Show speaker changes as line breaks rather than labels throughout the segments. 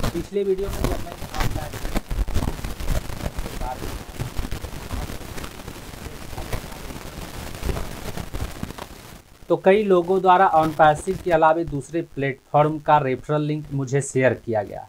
पिछले वीडियो में जब मैंने ऑनलाइन के बारे में तो कई लोगों द्वारा ऑन पैसिव के अलावा दूसरे प्लेटफॉर्म का रेफरल लिंक मुझे शेयर किया गया।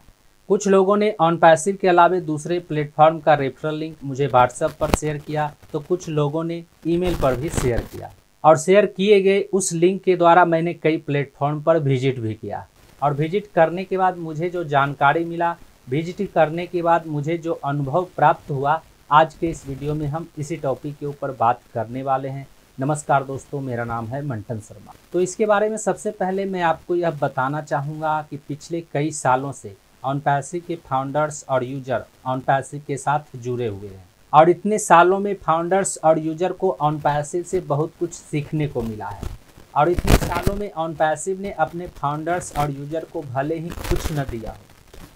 कुछ लोगों ने ऑन पैसिव के अलावा दूसरे प्लेटफॉर्म का रेफरल लिंक मुझे व्हाट्सएप पर शेयर किया, तो कुछ लोगों ने ईमेल पर भी शेयर किया। और शेयर किए गए उस लिंक के द्वारा मैंने कई प्लेटफॉर्म पर विजिट भी किया। और विजिट करने के बाद मुझे जो जानकारी मिला, विजिट करने के बाद मुझे जो अनुभव प्राप्त हुआ, आज के इस वीडियो में हम इसी टॉपिक के ऊपर बात करने वाले हैं। नमस्कार दोस्तों, मेरा नाम है मंटन शर्मा। तो इसके बारे में सबसे पहले मैं आपको यह बताना चाहूँगा कि पिछले कई सालों से ऑन पैसिव के फाउंडर्स और यूजर ऑन पैसिव के साथ जुड़े हुए हैं। और इतने सालों में फाउंडर्स और यूजर को ऑन पैसिव से बहुत कुछ सीखने को मिला है। और इतने सालों में ऑन पैसिव ने अपने फाउंडर्स और यूजर को भले ही कुछ न दिया हो,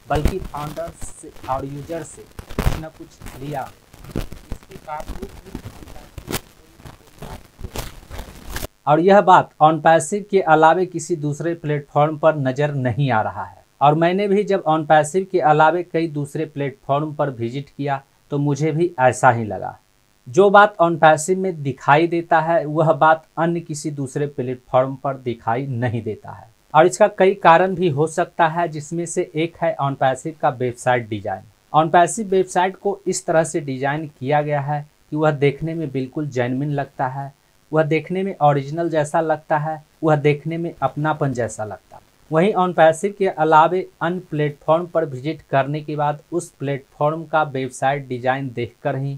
बल्कि फाउंडर्स से और यूजर से कुछ न कुछ लिया। इसके बावजूद भी और यह बात ऑन पैसिव के अलावे किसी दूसरे प्लेटफॉर्म पर नज़र नहीं आ रहा है। और मैंने भी जब ऑन पैसिव के अलावे कई दूसरे प्लेटफॉर्म पर विजिट किया तो मुझे भी ऐसा ही लगा। जो बात ऑन पैसिव में दिखाई देता है वह बात अन्य किसी दूसरे प्लेटफॉर्म पर दिखाई नहीं देता है। और इसका कई कारण भी हो सकता है, जिसमें से एक है ऑन पैसिव का website design. On passive website को इस तरह से डिज़ाइन किया गया है कि वह देखने में बिल्कुल जेन्युइन लगता है, वह देखने में ओरिजिनल जैसा लगता है, वह देखने में अपनापन जैसा लगता है। वहीं ऑन पैसिव के अलावे अन्य प्लेटफॉर्म पर विजिट करने के बाद उस प्लेटफॉर्म का वेबसाइट डिज़ाइन देखकर ही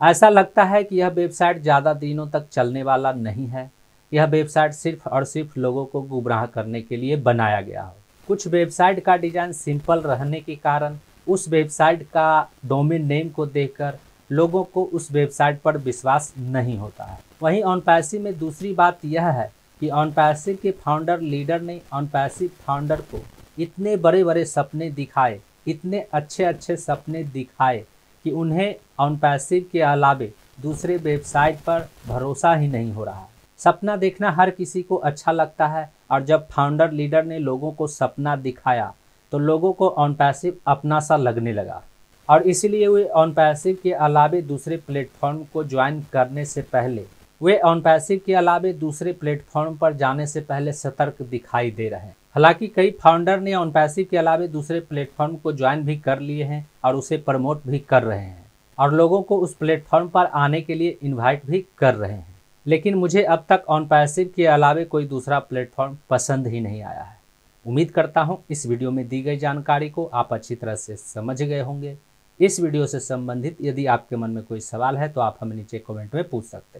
ऐसा लगता है कि यह वेबसाइट ज़्यादा दिनों तक चलने वाला नहीं है। यह वेबसाइट सिर्फ और सिर्फ लोगों को गुमराह करने के लिए बनाया गया हो। कुछ वेबसाइट का डिज़ाइन सिंपल रहने के कारण उस वेबसाइट का डोमेन नेम को देखकर लोगों को उस वेबसाइट पर विश्वास नहीं होता है। वहीं ऑन पैसिव में दूसरी बात यह है कि ऑन पैसिव के फाउंडर लीडर ने ऑन पैसिव फाउंडर को इतने बड़े बड़े सपने दिखाए, इतने अच्छे अच्छे सपने दिखाए कि उन्हें ऑन पैसिव के अलावे दूसरे वेबसाइट पर भरोसा ही नहीं हो रहा। सपना देखना हर किसी को अच्छा लगता है, और जब फाउंडर लीडर ने लोगों को सपना दिखाया तो लोगों को ऑन पैसिव अपना सा लगने लगा। और इसीलिए वे ऑन पैसिव के अलावे दूसरे प्लेटफॉर्म को ज्वाइन करने से पहले वे ऑन पैसिव के अलावे दूसरे प्लेटफॉर्म पर जाने से पहले सतर्क दिखाई दे रहे हैं। हालांकि कई फाउंडर ने ऑन पैसिव के अलावे दूसरे प्लेटफॉर्म को ज्वाइन भी कर लिए हैं और उसे प्रमोट भी कर रहे हैं और लोगों को उस प्लेटफॉर्म पर आने के लिए इन्वाइट भी कर रहे हैं। लेकिन मुझे अब तक ऑन पैसिव के अलावे कोई दूसरा प्लेटफॉर्म पसंद ही नहीं आया है। उम्मीद करता हूँ इस वीडियो में दी गई जानकारी को आप अच्छी तरह से समझ गए होंगे। इस वीडियो से संबंधित यदि आपके मन में कोई सवाल है तो आप हमें नीचे कमेंट में पूछ सकते हैं।